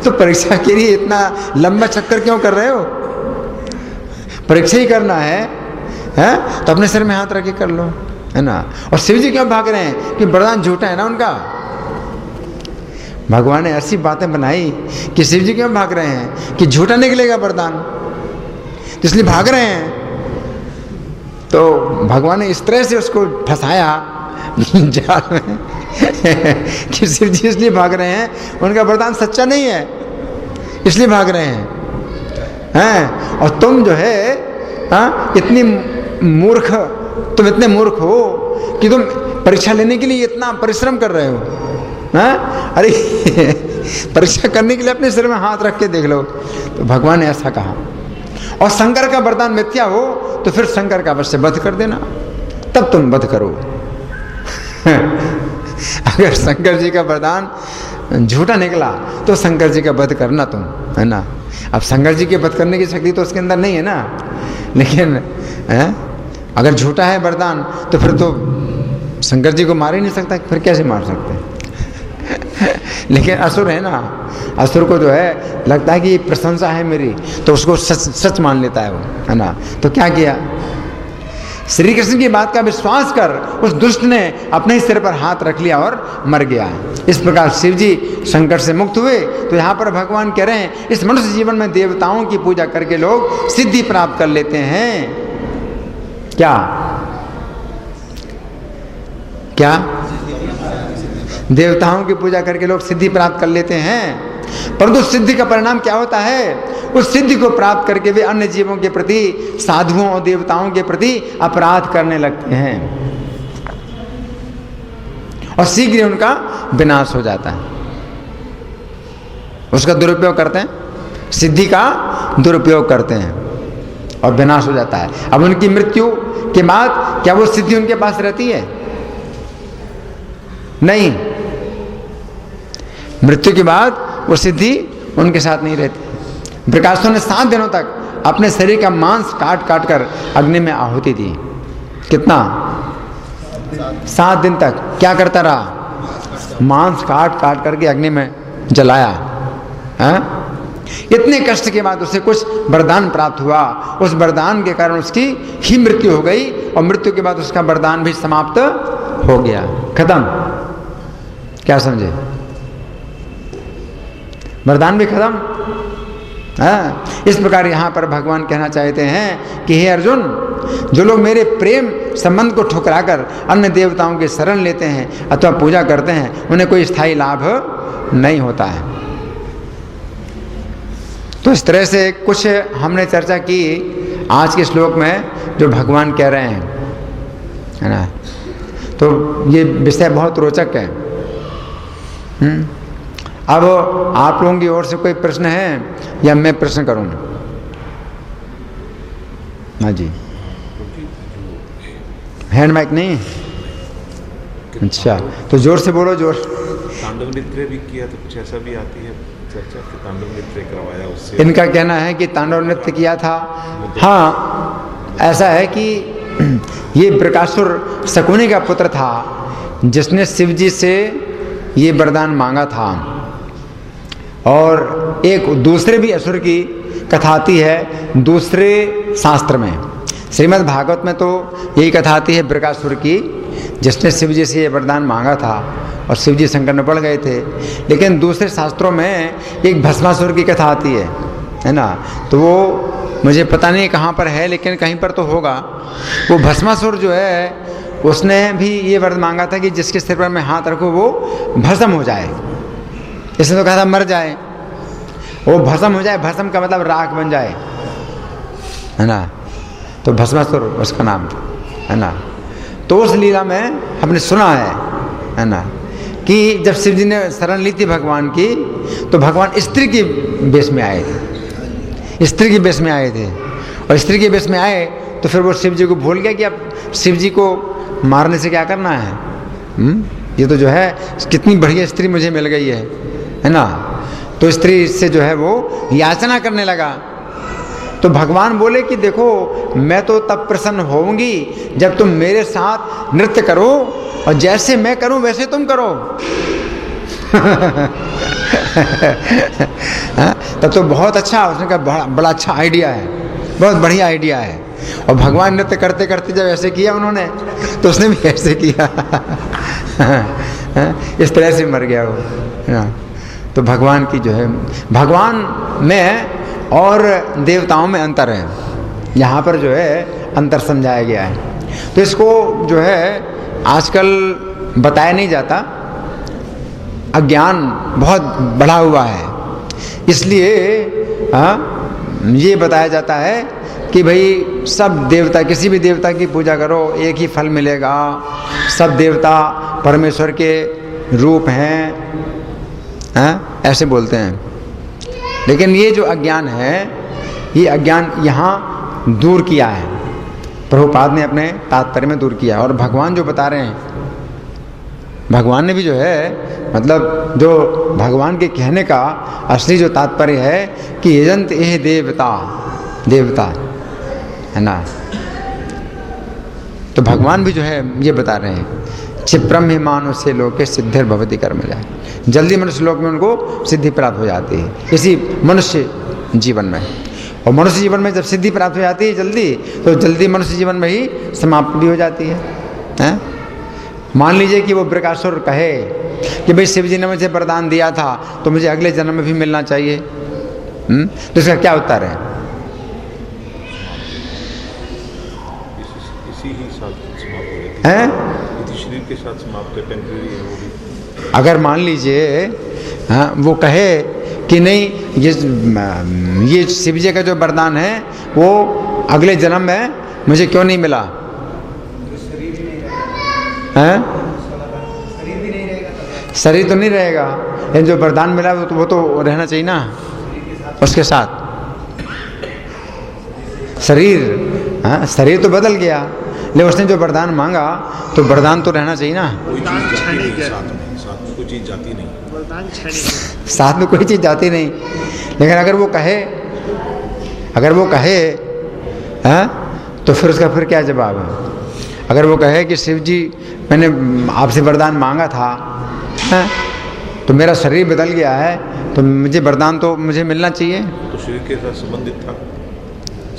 Speaker 1: तो परीक्षा के लिए इतना लंबा चक्कर क्यों कर रहे हो? परीक्षा ही करना है तो अपने सिर में हाथ रख के कर लो, है ना। और शिव जी क्यों भाग रहे हैं? कि वरदान झूठा है ना उनका। भगवान ने ऐसी बातें बनाई कि शिव जी क्यों भाग रहे हैं कि झूठा निकलेगा वरदान, तो इसलिए भाग रहे हैं। तो भगवान ने इस तरह से उसको फंसाया जाल में कि शिव जी इसलिए भाग रहे हैं, उनका वरदान सच्चा नहीं है, इसलिए भाग रहे हैं। और तुम जो है इतनी मूर्ख, तुम इतने मूर्ख हो कि तुम परीक्षा लेने के लिए इतना परिश्रम कर रहे हो। अरे परीक्षा करने के लिए अपने सिर में हाथ रख के देख लो। तो भगवान ने ऐसा कहा। और शंकर का वरदान मिथ्या हो तो फिर शंकर का अवश्य वध कर देना, तब तुम वध करो। अगर शंकर जी का वरदान झूठा निकला तो शंकर जी का वध करना तुम, है ना। अब शंकर जी के वध करने की शक्ति तो उसके अंदर नहीं है ना, लेकिन अगर झूठा है वरदान तो फिर तो शंकर जी को मार ही नहीं सकता, फिर कैसे मार सकते हैं? लेकिन असुर है ना, असुर को जो है लगता है कि प्रशंसा है मेरी, तो उसको सच सच मान लेता है वो, है ना। तो क्या किया? श्री कृष्ण की बात का विश्वास कर उस दुष्ट ने अपने ही सिर पर हाथ रख लिया और मर गया। इस प्रकार शिव जी शंकर से मुक्त हुए। तो यहाँ पर भगवान कह रहे हैं इस मनुष्य जीवन में देवताओं की पूजा करके लोग सिद्धि प्राप्त कर लेते हैं। क्या क्या? देवताओं की पूजा करके लोग सिद्धि प्राप्त कर लेते हैं, परंतु सिद्धि का परिणाम क्या होता है? उस सिद्धि को प्राप्त करके वे अन्य जीवों के प्रति, साधुओं और देवताओं के प्रति अपराध करने लगते हैं और शीघ्र ही उनका विनाश हो जाता है। उसका दुरुपयोग करते हैं, सिद्धि का दुरुपयोग करते हैं और विनाश हो जाता है। अब उनकी मृत्यु के बाद क्या वो सिद्धि उनके पास रहती है? नहीं, मृत्यु के बाद वो सिद्धि उनके साथ नहीं रहती। प्रकाशों ने 7 दिनों तक अपने शरीर का मांस काट काट कर अग्नि में आहुति दी। कितना? 7 दिन तक क्या करता रहा? मांस काट काट करके अग्नि में जलाया। इतने कष्ट के बाद उसे कुछ वरदान प्राप्त हुआ, उस वरदान के कारण उसकी ही मृत्यु हो गई और मृत्यु के बाद उसका वरदान भी समाप्त हो गया, खत्म। क्या समझे? वरदान भी खत्म। इस प्रकार यहाँ पर भगवान कहना चाहते हैं कि हे अर्जुन, जो लोग मेरे प्रेम संबंध को ठुकराकर अन्य देवताओं की शरण लेते हैं अथवा पूजा करते हैं, उन्हें कोई स्थायी लाभ नहीं होता है। तो इस तरह से कुछ हमने चर्चा की आज के श्लोक में जो भगवान कह रहे हैं, है ना। तो ये विषय बहुत रोचक है। अब आप लोगों की ओर से कोई प्रश्न है या मैं प्रश्न करूं? हाँ जी, हैंड माइक नहीं? अच्छा, तो जोर से बोलो, जोर।
Speaker 2: तांडव नृत्य भी किया तो कुछ ऐसा भी आती है? चर्चा कि तांडव नृत्य करवाया उससे,
Speaker 1: इनका कहना है कि तांडव नृत्य किया था। हाँ, ऐसा है कि ये बृकासुर शकुनी का पुत्र था जिसने शिव जी से ये वरदान मांगा था। और एक दूसरे भी असुर की कथा आती है दूसरे शास्त्र में। श्रीमद् भागवत में तो यही कथा आती है बृकासुर की, जिसने शिव जी से ये वरदान मांगा था और शिव जी संकट में पड़ गए थे। लेकिन दूसरे शास्त्रों में एक भस्मासुर की कथा आती है ना। तो वो मुझे पता नहीं कहाँ पर है, लेकिन कहीं पर तो होगा। वो भस्मासुर जो है उसने भी ये वर मांगा था कि जिसके सिर पर मैं हाथ रखूँ वो भस्म हो जाए। इसने तो कहा था मर जाए, वो भस्म हो जाए। भस्म का मतलब राख बन जाए, है ना। तो भस्मासुर उसका नाम है ना। तो उस लीला में हमने सुना है ना, कि जब शिव जी ने शरण ली थी भगवान की, तो भगवान स्त्री के वेश में आए थे, स्त्री के वेश में आए थे। और स्त्री के वेश में आए तो फिर वो शिव जी को भूल गया कि अब शिव जी को मारने से क्या करना है। ये तो जो है कितनी बढ़िया स्त्री मुझे मिल गई है ना। तो स्त्री से जो है वो याचना करने लगा। तो भगवान बोले कि देखो, मैं तो तब प्रसन्न होऊंगी जब तुम मेरे साथ नृत्य करो, और जैसे मैं करूं वैसे तुम करो। तब तो बहुत अच्छा, उसने कहा बड़ा अच्छा आइडिया है, बहुत बढ़िया आइडिया है। और भगवान नृत्य करते करते जब ऐसे किया उन्होंने, तो उसने भी ऐसे किया। इस तरह से मर गया वो। तो भगवान की जो है, भगवान में और देवताओं में अंतर है, यहाँ पर जो है अंतर समझाया गया है। तो इसको जो है आजकल बताया नहीं जाता, अज्ञान बहुत बढ़ा हुआ है, इसलिए ये बताया जाता है कि भाई सब देवता, किसी भी देवता की पूजा करो एक ही फल मिलेगा, सब देवता परमेश्वर के रूप हैं, ऐसे बोलते हैं। लेकिन ये जो अज्ञान है, ये अज्ञान यहाँ दूर किया है, प्रभुपाद ने अपने तात्पर्य में दूर किया। और भगवान जो बता रहे हैं, भगवान ने भी जो है, मतलब जो भगवान के कहने का असली जो तात्पर्य है कि यजंत एह देवता, देवता है ना। तो भगवान भी जो है ये बता रहे हैं, क्षिप्रम ही मानुष्य लोके सिद्धिर भवति कर्म जाए, जल्दी मनुष्य लोक में उनको सिद्धि प्राप्त हो जाती है इसी मनुष्य जीवन में। और मनुष्य जीवन में जब सिद्धि प्राप्त हो जाती है जल्दी, तो जल्दी मनुष्य जीवन में ही समाप्त भी हो जाती है। मान लीजिए कि वो बृकासुर कहे कि भाई शिव जी ने मुझे वरदान दिया था तो मुझे अगले जन्म में भी मिलना चाहिए, तो इसका क्या उत्तर है?
Speaker 2: इसी ही साथ समाप्त हो जाती है, शरीर के साथ समाप्त है, टेम्परेरी है वो भी।
Speaker 1: अगर मान लीजिए वो कहे कि नहीं, ये शिव जी का जो वरदान है वो अगले जन्म में मुझे क्यों नहीं मिला, शरीर तो नहीं रहेगा, लेकिन जो वरदान मिला वो तो रहना चाहिए ना उसके साथ। शरीर तो बदल गया, लेकिन उसने जो वरदान मांगा तो वरदान तो रहना चाहिए ना।
Speaker 2: कोई चीज़ जाती नहीं,
Speaker 1: साथ में कोई चीज़ जाती नहीं। लेकिन अगर वो कहे तो फिर उसका फिर क्या जवाब है? अगर वो कहे कि शिव जी मैंने आपसे वरदान मांगा था, तो मेरा शरीर बदल गया है, तो मुझे वरदान तो मुझे मिलना चाहिए।
Speaker 2: तो शरीर के साथ संबंधित था,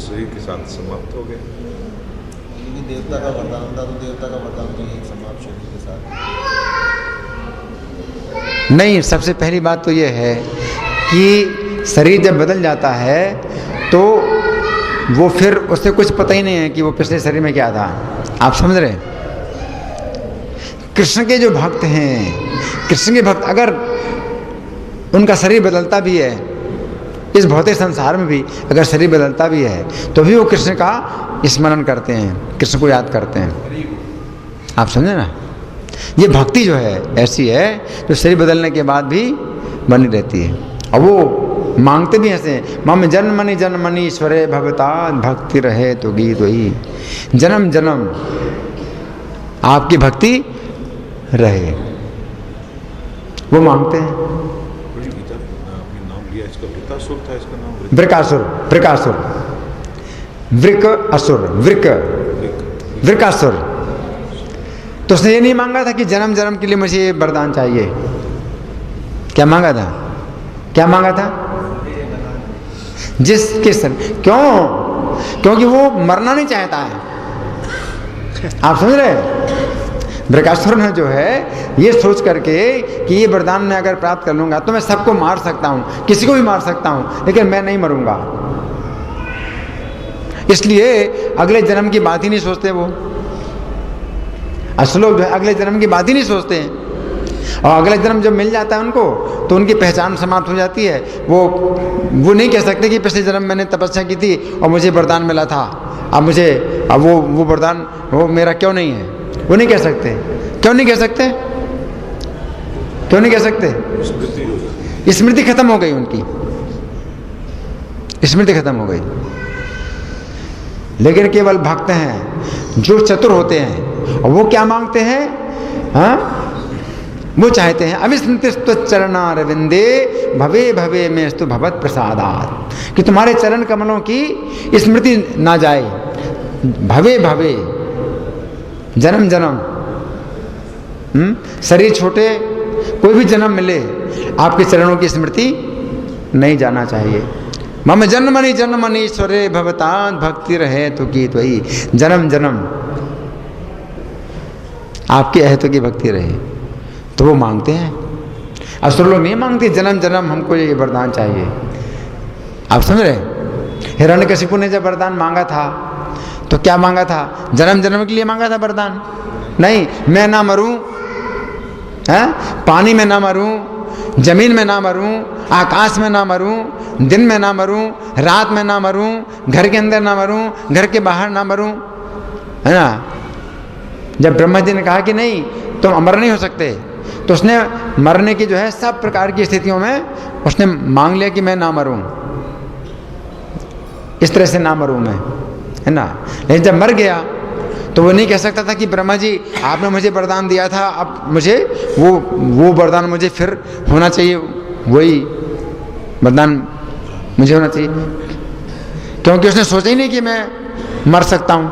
Speaker 2: शरीर के साथ समाप्त हो गया।
Speaker 3: देवता का वरदान था तो देवता का वरदान तो यही समाप्त शरीर के साथ
Speaker 1: नहीं। सबसे पहली बात तो ये है कि शरीर जब बदल जाता है तो वो फिर उससे कुछ पता ही नहीं है कि वो पिछले शरीर में क्या था। आप समझ रहे? कृष्ण के जो भक्त हैं, कृष्ण के भक्त अगर उनका शरीर बदलता भी है, इस भौतिक संसार में भी अगर शरीर बदलता भी है, तो भी वो कृष्ण का स्मरण करते हैं, कृष्ण को याद करते हैं। आप समझे ना? ये भक्ति जो है ऐसी है जो शरीर बदलने के बाद भी बनी रहती है। और वो मांगते भी ऐसे, मम जन्मनि जन्मनि ईश्वरे भवता भक्ति रहे तो गीत वही, जन्म जन्म आपकी भक्ति रहे, वो मांगते हैं।
Speaker 2: इसका पिता असुर था, इसका नाम
Speaker 1: वृकासुर, वृकासुर, वृक असुर, वृकासुर। तो उसने ये नहीं मांगा था कि जन्म जन्म के लिए मुझे ये वरदान चाहिए। क्या मांगा था? क्या मांगा था? जिसके सर क्यों? क्योंकि वो मरना नहीं चाहता है। आप समझ रहे हैं? वृकासुर ने जो है ये सोच करके कि ये वरदान मैं अगर प्राप्त कर लूंगा तो मैं सबको मार सकता हूं, किसी को भी मार सकता हूं, लेकिन मैं नहीं मरूंगा। इसलिए अगले जन्म की बात ही नहीं सोचते वो। असल लोग जो है अगले जन्म की बात ही नहीं सोचते हैं, और अगला जन्म जब मिल जाता है उनको तो उनकी पहचान समाप्त हो जाती है। वो नहीं कह सकते कि पिछले जन्म मैंने तपस्या की थी और मुझे वरदान मिला था, अब वो वरदान वो मेरा क्यों नहीं है। वो नहीं कह सकते। क्यों नहीं कह सकते? क्यों नहीं कह सकते? स्मृति खत्म हो गई उनकी, स्मृति खत्म हो गई। लेकिन केवल भक्त हैं जो चतुर होते हैं, और वो क्या मांगते हैं? हाँ, वो चाहते हैं अविस्मृतिस्तु चरणारविंदे भवे भवे में स्तु भवत प्रसादात्, कि तुम्हारे चरण कमलों की स्मृति ना जाए। भवे भवे, जन्म जन्म, शरीर छोटे, कोई भी जन्म मिले, आपके चरणों की स्मृति नहीं जाना चाहिए। मम जन्मनि जन्मनि ईश्वरे भवतात् भक्ति रहे तो की त्वयि, जन्म जन्म आपके अहेतु की भक्ति रहे। तो वो मांगते हैं। असुर लोग नहीं मांगते जन्म जन्म हमको ये वरदान चाहिए। आप समझ रहे? हिरण्यकशिपु ने जब वरदान मांगा था तो क्या मांगा था? जन्म जन्म के लिए मांगा था वरदान? नहीं, मैं ना मरूं, पानी में ना मरूं, जमीन में ना मरूं, आकाश में ना मरूं, दिन में ना मरूं, रात में ना मरूं, घर के अंदर ना मरूं, घर के बाहर ना मरूं, है ना। जब ब्रह्मा जी ने कहा कि नहीं तुम अमर नहीं हो सकते, तो उसने मरने की जो है सब प्रकार की स्थितियों में उसने मांग लिया कि मैं ना मरूं, इस तरह से ना मरूं मैं, है ना। लेकिन जब मर गया तो वो नहीं कह सकता था कि ब्रह्मा जी आपने मुझे वरदान दिया था, अब मुझे वो वरदान मुझे फिर होना चाहिए, वही वरदान मुझे होना चाहिए, क्योंकि उसने सोचा ही नहीं कि मैं मर सकता हूँ।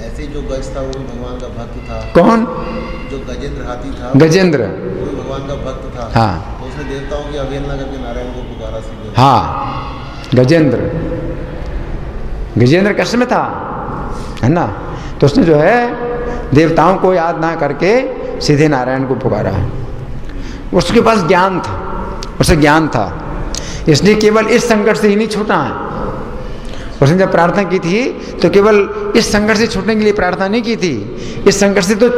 Speaker 3: ऐसे जो गज था वो भी भगवान का भक्त था।
Speaker 1: कौन?
Speaker 3: जो गजेंद्र हाथी था,
Speaker 1: गजेंद्र,
Speaker 3: वो भी भगवान का भक्त था।
Speaker 1: हाँ,
Speaker 3: तो उसने देवताओं की अवहेलना करके नारायण को पुकारा सीधे।
Speaker 1: हाँ, गजेंद्र कष्ट में था, है ना। तो उसने जो है देवताओं को याद ना करके सीधे नारायण को पुकारा। उसके पास ज्ञान था, उसे ज्ञान था, इसलिए केवल इस संकट से ही नहीं छूटा है। उसने जब प्रार्थना की थी तो केवल इस संकट से छूटने के लिए प्रार्थना नहीं की थी, इस संकट से तो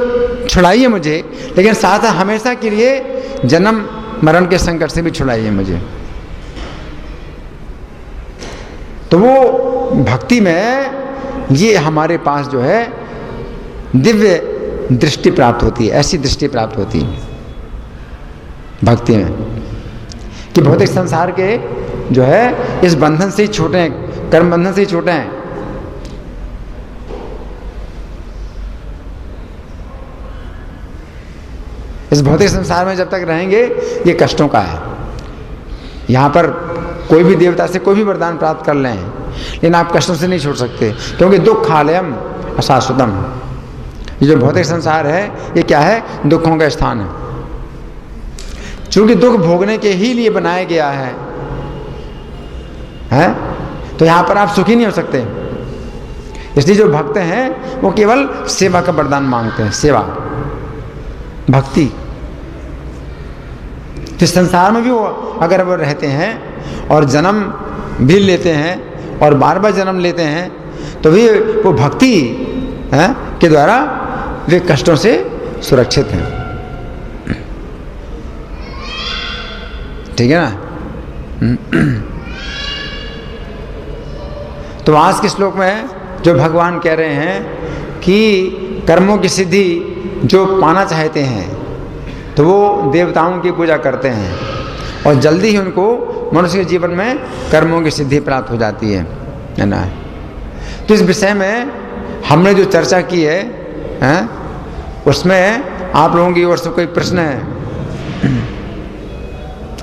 Speaker 1: छुड़ाइए मुझे, लेकिन साथ हमेशा के लिए जन्म मरण के संकट से भी छुड़ाइए मुझे। तो वो भक्ति में ये हमारे पास जो है दिव्य दृष्टि प्राप्त होती है, ऐसी दृष्टि प्राप्त होती है भक्ति में कि भौतिक संसार के जो है इस बंधन से ही छूटे हैं, कर्म बंधन से ही छूटे हैं। इस भौतिक संसार में जब तक रहेंगे ये कष्टों का है। यहाँ पर कोई भी देवता से कोई भी वरदान प्राप्त कर लें, लेकिन आप कष्टों से नहीं छूट सकते, क्योंकि दुख हालयम अशाश्वतम। ये जो भौतिक संसार है ये क्या है? दुखों का स्थान है। चूंकि दुख भोगने के ही लिए बनाया गया है, तो यहाँ पर आप सुखी नहीं हो सकते। इसलिए जो भक्त हैं वो केवल सेवा का वरदान मांगते हैं, सेवा भक्ति। तो संसार में भी वो अगर वो रहते हैं और जन्म भी लेते हैं और बार बार जन्म लेते हैं, तो भी वो भक्ति के द्वारा वे कष्टों से सुरक्षित हैं। ठीक है ना। तो आज के श्लोक में जो भगवान कह रहे हैं कि कर्मों की सिद्धि जो पाना चाहते हैं तो वो देवताओं की पूजा करते हैं और जल्दी ही उनको मनुष्य के जीवन में कर्मों की सिद्धि प्राप्त हो जाती है ना। तो इस विषय में हमने जो चर्चा की है, उसमें आप लोगों की ओर से कोई प्रश्न है?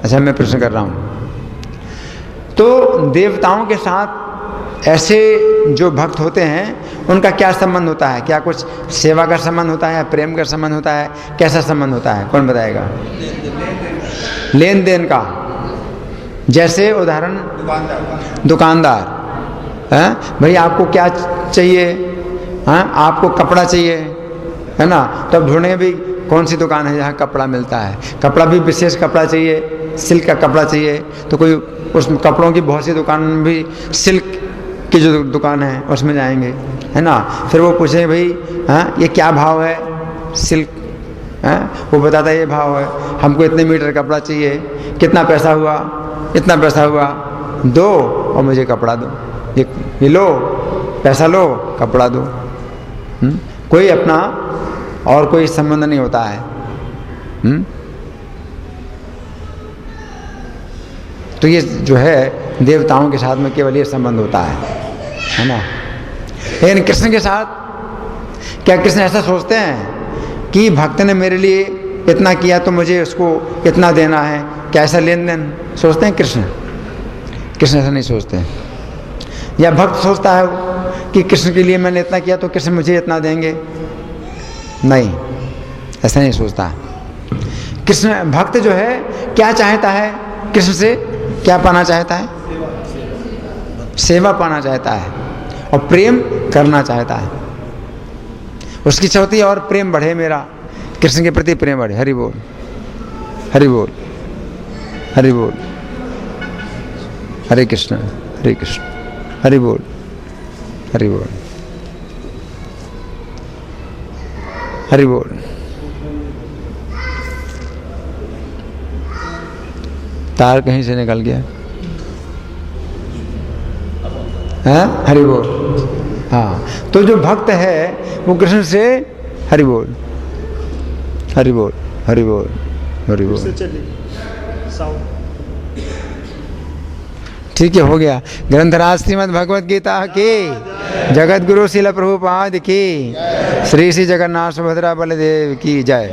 Speaker 1: अच्छा मैं प्रश्न कर रहा हूँ। तो देवताओं के साथ ऐसे जो भक्त होते हैं उनका क्या संबंध होता है? क्या कुछ सेवा का संबंध होता है, प्रेम का संबंध होता है, कैसा संबंध होता है? कौन बताएगा? लेन देन का। जैसे उदाहरण, दुकानदार भाई आपको क्या चाहिए? आपको कपड़ा चाहिए, है ना? तो अब ढूंढेंगे भी कौन सी दुकान है जहाँ कपड़ा मिलता है। कपड़ा भी विशेष कपड़ा चाहिए, सिल्क का कपड़ा चाहिए, तो कोई उस कपड़ों की बहुत सी दुकान भी, सिल्क की जो दुकान है उसमें जाएंगे, है ना? फिर वो पूछेंगे भाई ये क्या भाव है सिल्क? वो बताता है ये भाव है, हमको इतने मीटर कपड़ा चाहिए, कितना पैसा हुआ? इतना पैसा हुआ, दो और मुझे कपड़ा दो। ये लो, पैसा लो, कपड़ा दो। कोई अपना और कोई संबंध नहीं होता है। तो ये जो है देवताओं के साथ में केवल ये संबंध होता है ना? लेकिन कृष्ण के साथ क्या कृष्ण ऐसा सोचते हैं कि भक्त ने मेरे लिए इतना किया तो मुझे उसको इतना देना है? क्या ऐसा लेन देन सोचते हैं कृष्ण? कृष्ण ऐसा नहीं सोचते हैं। या भक्त सोचता है कि कृष्ण के लिए मैंने इतना किया तो कृष्ण मुझे इतना देंगे? नहीं, ऐसा नहीं सोचता। कृष्ण भक्त जो है क्या चाहता है? कृष्ण से क्या पाना चाहता है? सेवा पाना चाहता है और प्रेम करना चाहता है। उसकी इच्छा होती है और प्रेम बढ़े, मेरा कृष्ण के प्रति प्रेम बढ़े। हरि बोल, हरि बोल, हरि बोल, हरे कृष्ण, हरे कृष्ण, हरि बोल, हरि बोल, हरि बोल। तार कहीं से निकल गया है? हरि बोल। हाँ, तो जो भक्त है वो कृष्ण से हरि बोल, हरि बोल, हरि बोल, हरि बोल। ठीक है, हो गया। ग्रंथराज श्रीमद् भगवद गीता की, जगत गुरु शिल प्रभुपाद की, श्री श्री जगन्नाथ सुभद्रा बलदेव की जय।